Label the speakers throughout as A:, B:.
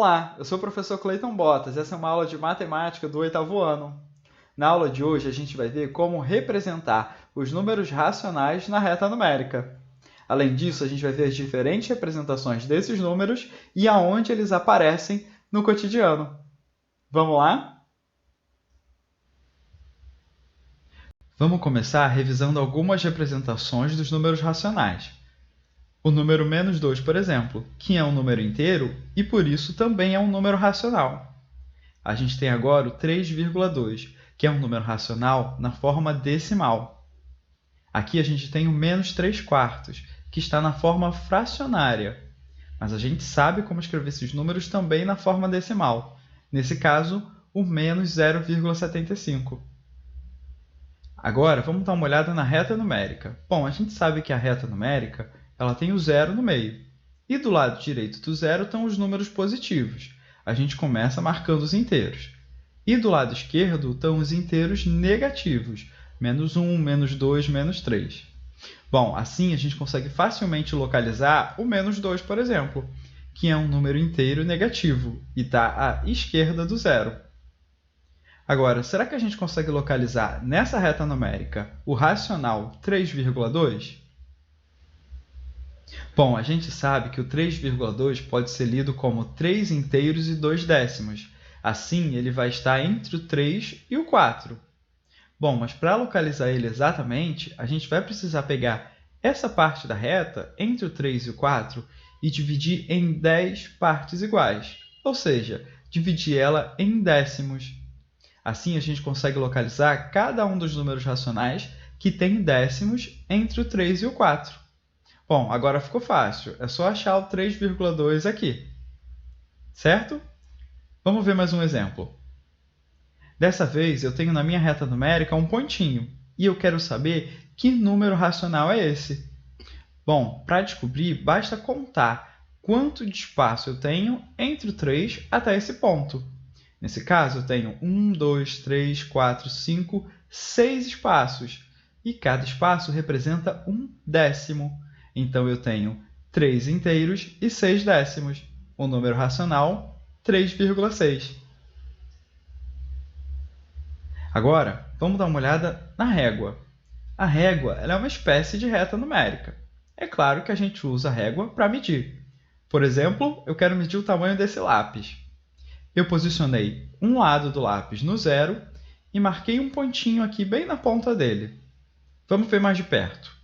A: Olá, eu sou o professor Cleiton Botas. Essa é uma aula de matemática do 8º ano. Na aula de hoje, a gente vai ver como representar os números racionais na reta numérica. Além disso, a gente vai ver as diferentes representações desses números e aonde eles aparecem no cotidiano. Vamos lá? Vamos começar revisando algumas representações dos números racionais. O número menos 2, por exemplo, que é um número inteiro e, por isso, também é um número racional. A gente tem agora o 3,2, que é um número racional na forma decimal. Aqui a gente tem o menos 3 quartos, que está na forma fracionária. Mas a gente sabe como escrever esses números também na forma decimal. Nesse caso, o menos 0,75. Agora, vamos dar uma olhada na reta numérica. Bom, a gente sabe que a reta numérica ela tem o zero no meio. E do lado direito do zero estão os números positivos. A gente começa marcando os inteiros. E do lado esquerdo estão os inteiros negativos. Menos 1, menos 2, menos 3. Bom, assim a gente consegue facilmente localizar o menos 2, por exemplo, que é um número inteiro negativo e está à esquerda do zero. Agora, será que a gente consegue localizar nessa reta numérica o racional 3,2? Bom, a gente sabe que o 3,2 pode ser lido como 3 inteiros e 2 décimos. Assim, ele vai estar entre o 3 e o 4. Bom, mas para localizar ele exatamente, a gente vai precisar pegar essa parte da reta entre o 3 e o 4 e dividir em 10 partes iguais, ou seja, dividir ela em décimos. Assim, a gente consegue localizar cada um dos números racionais que tem décimos entre o 3 e o 4. Bom, agora ficou fácil. É só achar o 3,2 aqui. Certo? Vamos ver mais um exemplo. Dessa vez, eu tenho na minha reta numérica um pontinho e eu quero saber que número racional é esse. Bom, para descobrir, basta contar quanto de espaço eu tenho entre o 3 até esse ponto. Nesse caso, eu tenho 1, 2, 3, 4, 5, 6 espaços. E cada espaço representa um décimo. Então, eu tenho 3 inteiros e 6 décimos. O número racional, 3,6. Agora, vamos dar uma olhada na régua. A régua é uma espécie de reta numérica. É claro que a gente usa a régua para medir. Por exemplo, eu quero medir o tamanho desse lápis. Eu posicionei um lado do lápis no zero e marquei um pontinho aqui bem na ponta dele. Vamos ver mais de perto.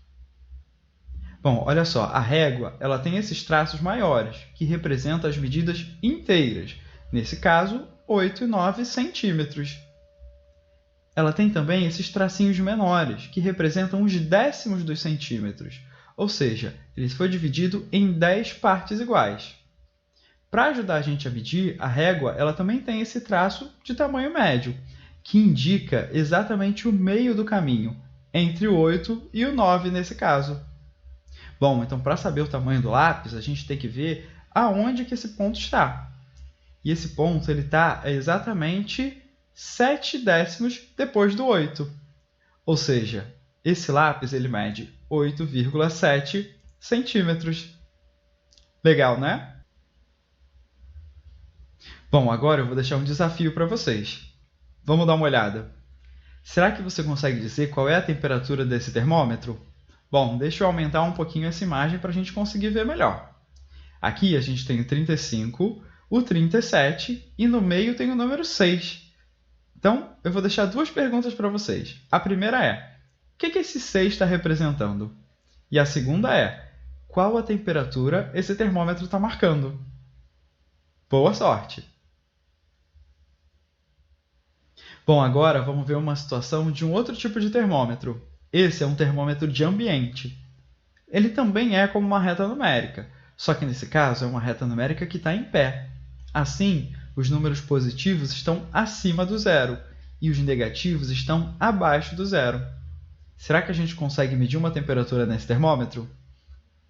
A: Bom, olha só, a régua ela tem esses traços maiores, que representam as medidas inteiras. Nesse caso, 8 e 9 centímetros. Ela tem também esses tracinhos menores, que representam os décimos dos centímetros. Ou seja, ele foi dividido em 10 partes iguais. Para ajudar a gente a medir, a régua ela também tem esse traço de tamanho médio, que indica exatamente o meio do caminho, entre o 8 e o 9 nesse caso. Bom, então para saber o tamanho do lápis, a gente tem que ver aonde que esse ponto está. E esse ponto está exatamente 7 décimos depois do 8. Ou seja, esse lápis ele mede 8,7 centímetros. Legal, né? Bom, agora eu vou deixar um desafio para vocês. Vamos dar uma olhada. Será que você consegue dizer qual é a temperatura desse termômetro? Bom, deixa eu aumentar um pouquinho essa imagem para a gente conseguir ver melhor. Aqui a gente tem o 35, o 37 e no meio tem o número 6. Então, eu vou deixar duas perguntas para vocês. A primeira é, o que esse 6 está representando? E a segunda é, qual a temperatura esse termômetro está marcando? Boa sorte! Bom, agora vamos ver uma situação de um outro tipo de termômetro. Esse é um termômetro de ambiente. Ele também é como uma reta numérica, só que nesse caso é uma reta numérica que está em pé. Assim, os números positivos estão acima do zero e os negativos estão abaixo do zero. Será que a gente consegue medir uma temperatura nesse termômetro?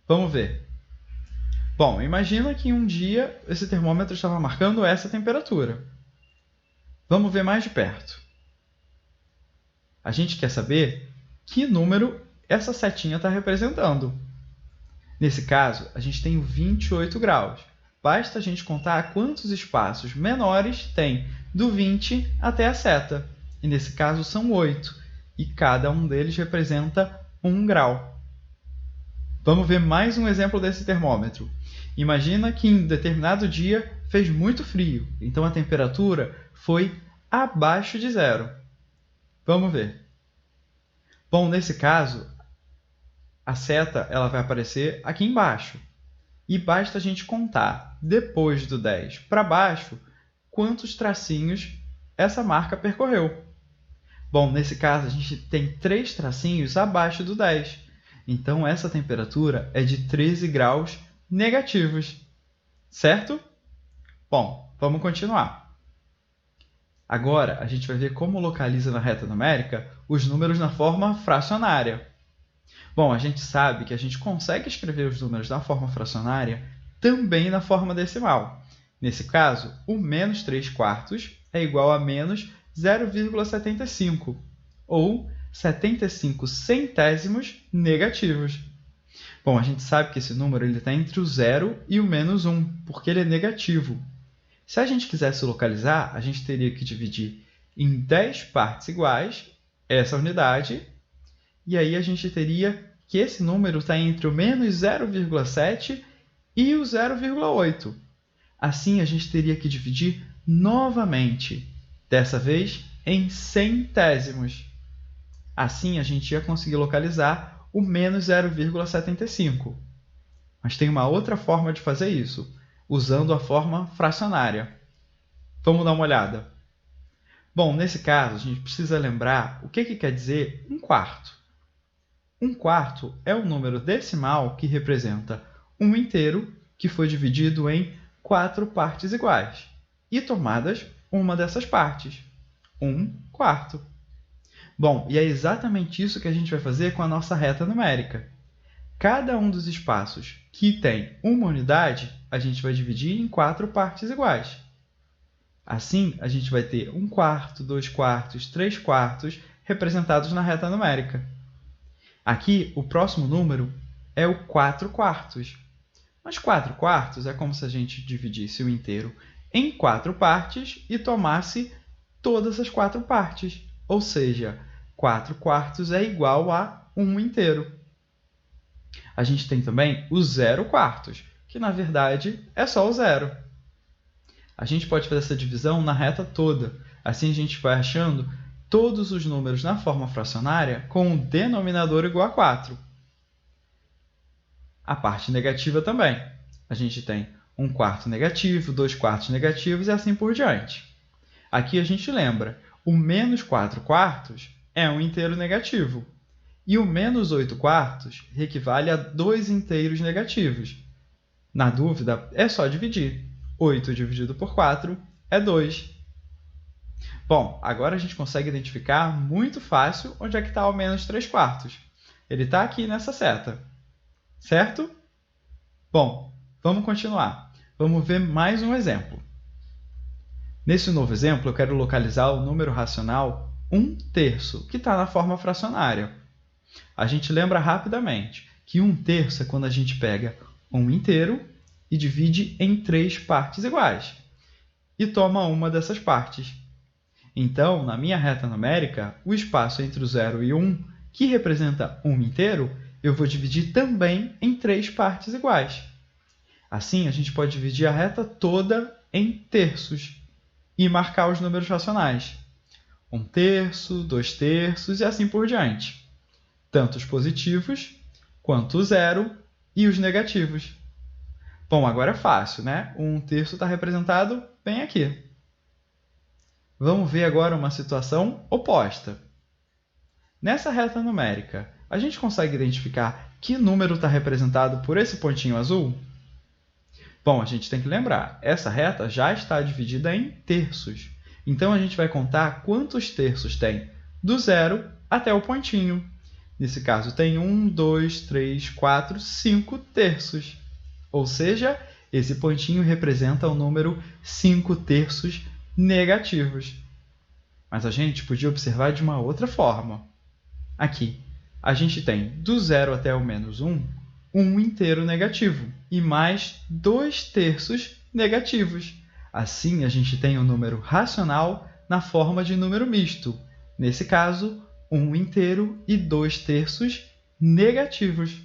A: Vamos ver. Bom, imagina que um dia esse termômetro estava marcando essa temperatura. Vamos ver mais de perto. A gente quer saber que número essa setinha está representando. Nesse caso, a gente tem o 28 graus. basta a gente contar quantos espaços menores tem do 20 até a seta. E nesse caso são 8, e cada um deles representa 1 grau. Vamos ver mais um exemplo desse termômetro. Imagina que em determinado dia fez muito frio, então a temperatura foi abaixo de zero. Vamos ver. Bom, nesse caso, a seta ela vai aparecer aqui embaixo. E basta a gente contar, depois do 10 para baixo, quantos tracinhos essa marca percorreu. Bom, nesse caso, a gente tem 3 tracinhos abaixo do 10. Então, essa temperatura é de 13 graus negativos. Certo? Bom, vamos continuar. Agora, a gente vai ver como localiza na reta numérica os números na forma fracionária. Bom, a gente sabe que a gente consegue escrever os números na forma fracionária também na forma decimal. Nesse caso, o menos 3 quartos é igual a menos 0,75, ou 75 centésimos negativos. Bom, a gente sabe que esse número está entre o 0 e o menos 1, porque ele é negativo. Se a gente quisesse localizar, a gente teria que dividir em 10 partes iguais essa unidade, e aí a gente teria que esse número está entre o menos 0,7 e o 0,8. Assim, a gente teria que dividir novamente, dessa vez em centésimos. Assim, a gente ia conseguir localizar o menos 0,75. Mas tem uma outra forma de fazer isso, usando a forma fracionária. Vamos dar uma olhada. Bom, nesse caso, a gente precisa lembrar o que quer dizer 1/4. 1/4 é um número decimal que representa um inteiro que foi dividido em 4 partes iguais e tomadas uma dessas partes, 1/4. Bom, e é exatamente isso que a gente vai fazer com a nossa reta numérica. Cada um dos espaços que tem uma unidade, a gente vai dividir em 4 partes iguais. Assim, a gente vai ter 1/4, 2/4, 3/4 representados na reta numérica. Aqui, o próximo número é o 4/4. Mas 4/4 é como se a gente dividisse o inteiro em 4 partes e tomasse todas as 4 partes. Ou seja, 4/4 é igual a 1 inteiro. A gente tem também o 0/4, que na verdade é só o zero. A gente pode fazer essa divisão na reta toda. Assim a gente vai achando todos os números na forma fracionária com o denominador igual a 4. A parte negativa também. A gente tem 1/4 negativo, 2/4 negativos e assim por diante. Aqui a gente lembra, o menos 4/4 é um inteiro negativo. E o menos 8/4 equivale a 2 inteiros negativos. Na dúvida, é só dividir. 8 dividido por 4 é 2. Bom, agora a gente consegue identificar muito fácil onde é que está o menos 3/4. Ele está aqui nessa seta. Certo? Bom, vamos continuar. Vamos ver mais um exemplo. Nesse novo exemplo, eu quero localizar o número racional 1/3, que está na forma fracionária. A gente lembra rapidamente que 1/3 é quando a gente pega um inteiro e divide em 3 partes iguais, e toma uma dessas partes. Então, na minha reta numérica, o espaço entre o 0 e o 1, que representa um inteiro, eu vou dividir também em 3 partes iguais. Assim, a gente pode dividir a reta toda em terços e marcar os números racionais. 1/3, 2/3 e assim por diante. Tanto os positivos, quanto o zero e os negativos. Bom, agora é fácil, né? O 1/3 está representado bem aqui. Vamos ver agora uma situação oposta. Nessa reta numérica, a gente consegue identificar que número está representado por esse pontinho azul? Bom, a gente tem que lembrar, essa reta já está dividida em terços. Então, a gente vai contar quantos terços tem do zero até o pontinho. Nesse caso, tem 1, 2, 3, 4, 5 terços. Ou seja, esse pontinho representa o número 5/3 negativos. Mas a gente podia observar de uma outra forma. Aqui, a gente tem do 0 até o menos 1, um inteiro negativo, e mais 2/3 negativos. Assim, a gente tem um número racional na forma de número misto. Nesse caso, 1 inteiro e 2 terços negativos.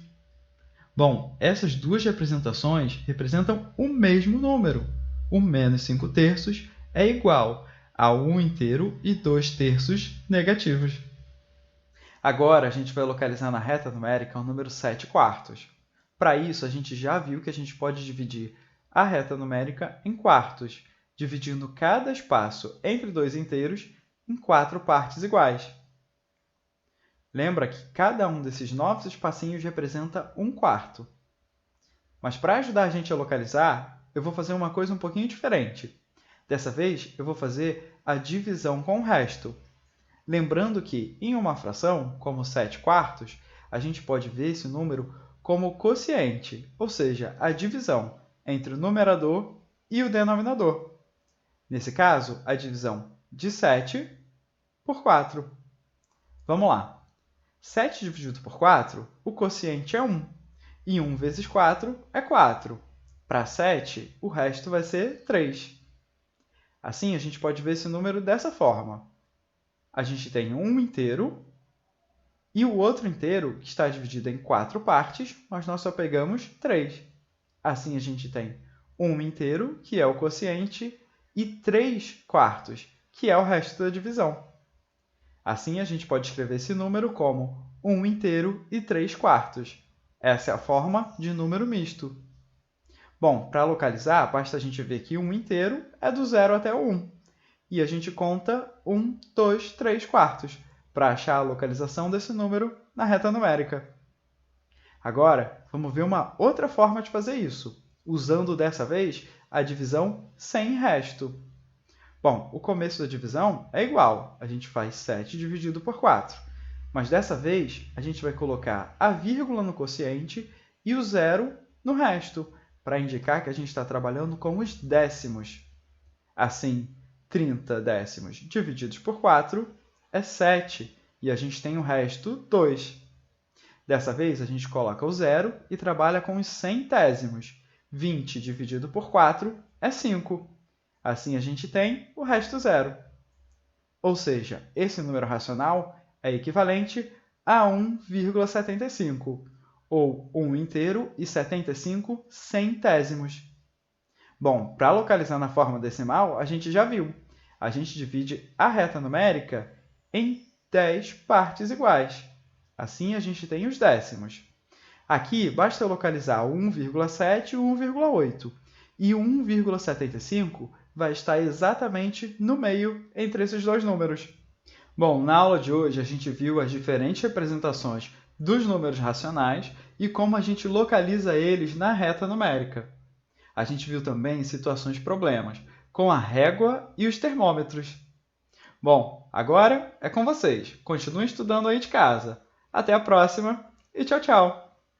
A: Bom, essas duas representações representam o mesmo número. O menos 5 terços é igual a 1 inteiro e 2 terços negativos. Agora, a gente vai localizar na reta numérica o número 7 quartos. Para isso, a gente já viu que a gente pode dividir a reta numérica em quartos, dividindo cada espaço entre dois inteiros em 4 partes iguais. Lembra que cada um desses novos espacinhos representa um quarto. Mas para ajudar a gente a localizar, eu vou fazer uma coisa um pouquinho diferente. Dessa vez, eu vou fazer a divisão com o resto. Lembrando que, em uma fração, como 7 quartos, a gente pode ver esse número como quociente, ou seja, a divisão entre o numerador e o denominador. Nesse caso, a divisão de 7 por 4. Vamos lá. 7 dividido por 4, o quociente é 1. E 1 vezes 4 é 4. Para 7, o resto vai ser 3. Assim, a gente pode ver esse número dessa forma. A gente tem um inteiro e o outro inteiro, que está dividido em 4 partes, mas nós só pegamos 3. Assim, a gente tem 1 inteiro, que é o quociente, e 3 quartos, que é o resto da divisão. Assim, a gente pode escrever esse número como 1 inteiro e 3 quartos. Essa é a forma de número misto. Bom, para localizar, basta a gente ver que 1 inteiro é do 0 até o 1. E a gente conta 1, 2, 3 quartos para achar a localização desse número na reta numérica. Agora, vamos ver uma outra forma de fazer isso, usando dessa vez a divisão sem resto. Bom, o começo da divisão é igual, a gente faz 7 dividido por 4. Mas dessa vez, a gente vai colocar a vírgula no quociente e o zero no resto, para indicar que a gente está trabalhando com os décimos. Assim, 30 décimos divididos por 4 é 7, e a gente tem o resto 2. Dessa vez, a gente coloca o zero e trabalha com os centésimos. 20 dividido por 4 é 5. Assim, a gente tem o resto zero. Ou seja, esse número racional é equivalente a 1,75, ou 1 inteiro e 75 centésimos. Bom, para localizar na forma decimal, a gente já viu. A gente divide a reta numérica em 10 partes iguais. Assim, a gente tem os décimos. Aqui, basta localizar o 1,7 e o 1,8. E o 1,75 vai estar exatamente no meio entre esses dois números. Bom, na aula de hoje, a gente viu as diferentes representações dos números racionais e como a gente localiza eles na reta numérica. A gente viu também situações de problemas, com a régua e os termômetros. Bom, agora é com vocês. Continuem estudando aí de casa. Até a próxima e tchau, tchau!